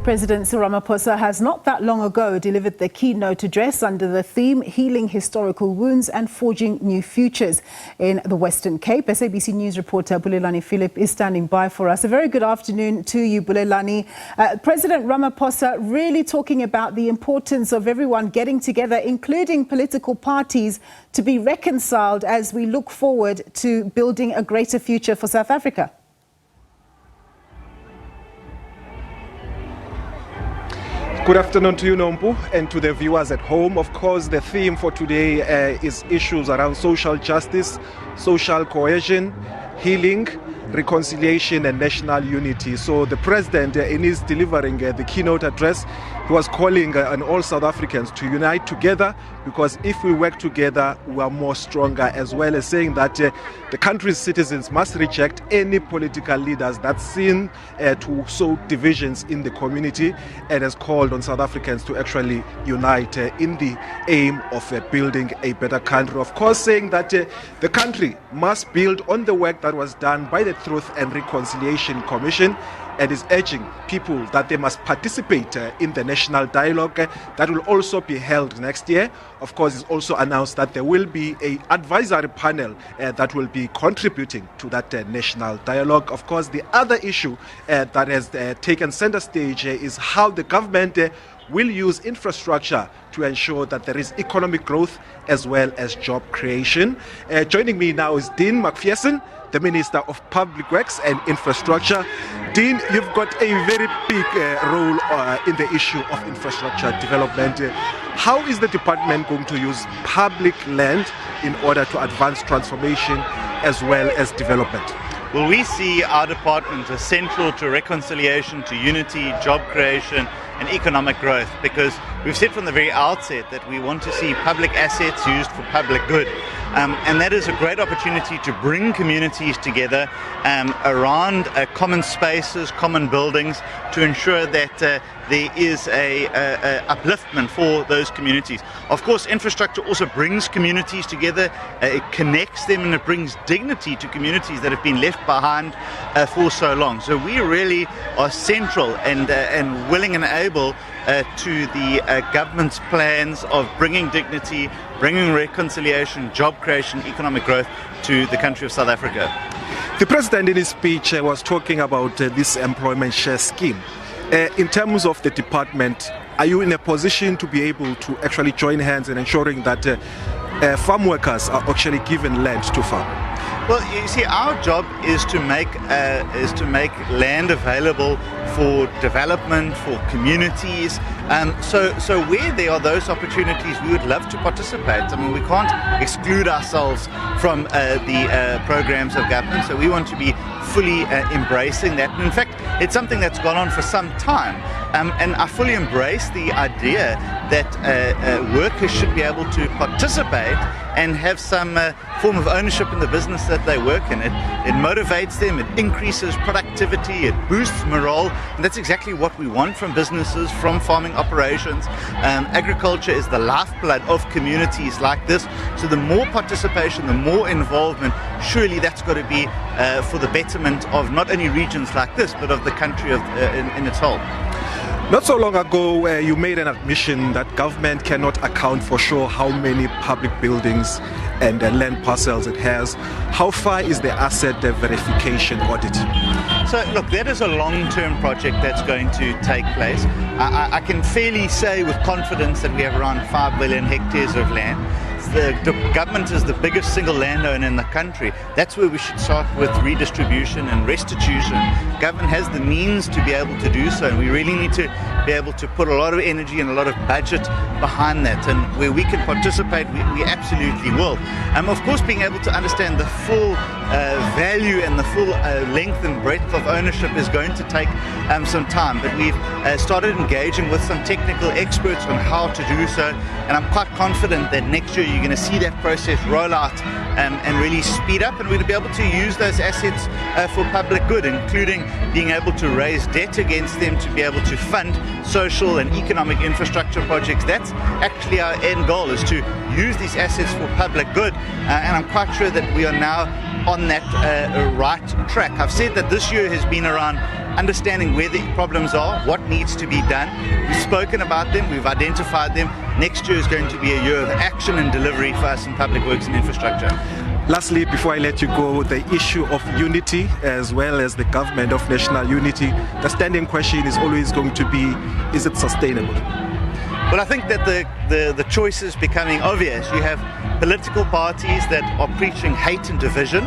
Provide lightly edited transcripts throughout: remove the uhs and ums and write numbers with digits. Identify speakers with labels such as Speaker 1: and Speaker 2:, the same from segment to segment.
Speaker 1: President Cyril Ramaphosa has not that long ago delivered the keynote address under the theme Healing Historical Wounds and Forging New Futures in the Western Cape. SABC News reporter Bulelani Philip is standing by for us. A very good afternoon to you, Bulelani. President Ramaphosa really talking about the importance of everyone getting together, including political parties, to be reconciled as we look forward to building a greater future for South Africa.
Speaker 2: Good afternoon to you, Nompu, and to the viewers at home. Of course, the theme for today is issues around social justice, social cohesion, healing, reconciliation and national unity. So the president, in his delivering the keynote address, he was calling on all South Africans to unite together, because if we work together, we are more stronger, as well as saying that the country's citizens must reject any political leaders that seem to sow divisions in the community, and has called on South Africans to actually unite in the aim of building a better country. Of course, saying that the country must build on the work that was done by the Truth and Reconciliation Commission, and is urging people that they must participate in the national dialogue that will also be held next year. Of course, it's also announced that there will be an advisory panel that will be contributing to that national dialogue. Of course, the other issue that has taken center stage is how the government will use infrastructure to ensure that there is economic growth as well as job creation. Joining me now is Dean McPherson, the Minister of Public Works and Infrastructure. Dean, you've got a very big role in the issue of infrastructure development. How is the department going to use public land in order to advance transformation as well as development?
Speaker 3: Well, we see our department as central to reconciliation, to unity, job creation and economic growth, because we've said from the very outset that we want to see public assets used for public good. And that is a great opportunity to bring communities together around common spaces, common buildings, to ensure that there is a upliftment for those communities. Of course, infrastructure also brings communities together, it connects them, and it brings dignity to communities that have been left behind for so long. So we really are central and willing and able to the government's plans of bringing dignity, bringing reconciliation, job creation, economic growth to the country of South Africa.
Speaker 2: The president in his speech was talking about this employment share scheme. In terms of the department, are you in a position to be able to actually join hands in ensuring that farm workers are actually given land to farm?
Speaker 3: Well, you see, our job is to make land available for development, for communities. So where there are those opportunities, we would love to participate. I mean, we can't exclude ourselves from the programs of government. So we want to be fully embracing that. And in fact, it's something that's gone on for some time. And I fully embrace the idea that workers should be able to participate and have some form of ownership in the business that they work in. It motivates them, it increases productivity, it boosts morale, and that's exactly what we want from businesses, from farming operations. Agriculture is the lifeblood of communities like this, so the more participation, the more involvement, surely that's got to be for the betterment of not only regions like this, but of the country in its whole.
Speaker 2: Not so long ago, you made an admission that government cannot account for sure how many public buildings and land parcels it has. How far is the asset verification audit?
Speaker 3: So look, that is a long-term project that's going to take place. I can fairly say with confidence that we have around 5 billion hectares of land. The government is the biggest single landowner in the country. That's where we should start with redistribution and restitution. Government has the means to be able to do so, and we really need to be able to put a lot of energy and a lot of budget behind that. And where we can participate, we absolutely will. Of course, being able to understand the full value and the full length and breadth of ownership is going to take some time. But we've started engaging with some technical experts on how to do so, and I'm quite confident that next year you're going to see that process roll out and really speed up, and we're going to be able to use those assets for public good, including being able to raise debt against them to be able to fund social and economic infrastructure projects. That's actually our end goal, is to use these assets for public good, and I'm quite sure that we are now on that right track. I've said that this year has been around understanding where the problems are, what needs to be done. We've spoken about them, we've identified them. Next year is going to be a year of action and delivery for us in public works and infrastructure.
Speaker 2: Lastly, before I let you go, the issue of unity as well as the government of national unity, the standing question is always going to be, is it sustainable?
Speaker 3: Well, I think that the choice is becoming obvious. You have political parties that are preaching hate and division.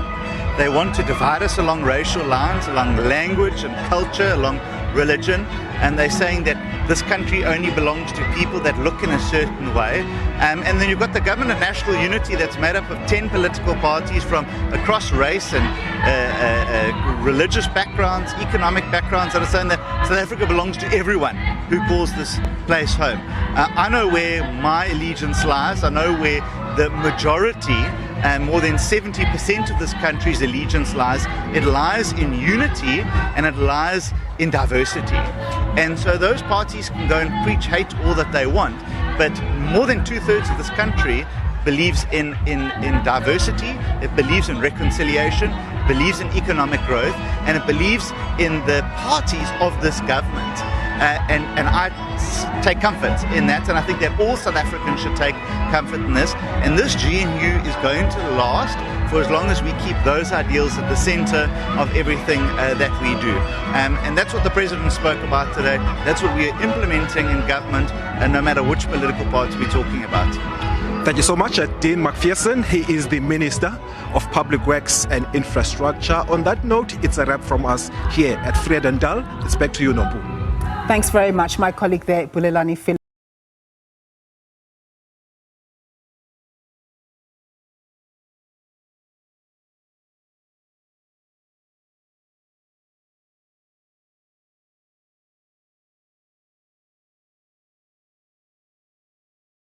Speaker 3: They want to divide us along racial lines, along language and culture, along religion, and they're saying that this country only belongs to people that look in a certain way. And then you've got the government of national unity that's made up of 10 political parties from across race and religious backgrounds, economic backgrounds, that are saying that South Africa belongs to everyone who calls this place home. I know where my allegiance lies. I know where the majority, more than 70% of this country's allegiance lies. It lies in unity and it lies in diversity. And so those parties can go and preach hate all that they want, but more than 2/3 of this country believes in diversity, it believes in reconciliation, believes in economic growth, and it believes in the parties of this government. And I take comfort in that, and I think that all South Africans should take comfort in this. And this GNU is going to last for as long as we keep those ideals at the center of everything that we do. And that's what the President spoke about today. That's what we are implementing in government, and no matter which political party we're talking about.
Speaker 2: Thank you so much, Dean McPherson. He is the Minister of Public Works and Infrastructure. On that note, it's a wrap from us here at Vredendal. It's back to you, Nompu.
Speaker 1: Thanks very much, my colleague there, Bulelani Philip.